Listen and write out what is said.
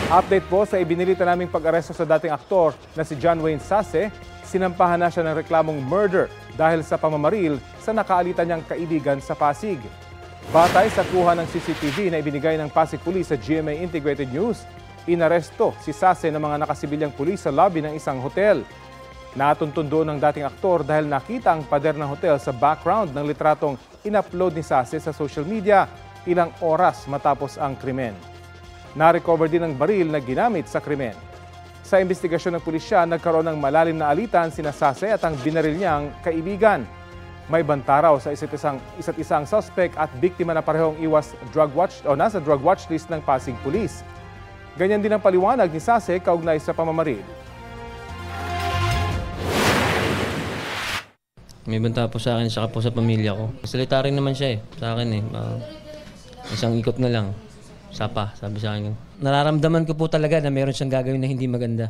Update po sa ibinilita naming pag-aresto sa dating aktor na si John Wayne Sase. Sinampahan na siya ng reklamong murder dahil sa pamamaril sa nakaalitan niyang kaibigan sa Pasig. Batay sa kuha ng CCTV na ibinigay ng Pasig Police sa GMA Integrated News, inaresto si Sase ng mga nakasibilyang pulis sa lobby ng isang hotel. Natuntun doon ng dating aktor dahil nakita ang pader ng hotel sa background ng litratong in-upload ni Sase sa social media ilang oras matapos ang krimen. Na-recover din ang baril na ginamit sa krimen. Sa investigasyon ng pulisya, nagkaroon ng malalim na alitan sina Sase at ang binaril niyang kaibigan. May banta raw sa isa't isang suspect at biktima na parehong nasa drug watch list ng Pasig Police. Ganyan din ang paliwanag ni Sase kaugnay sa pamamaril. May banta po sa akin, saka po sa pamilya ko. Salita rin naman siya sa akin isang ikot na lang. Sapa, sabi sa akin. Nararamdaman ko po talaga na meron siyang gagawin na hindi maganda.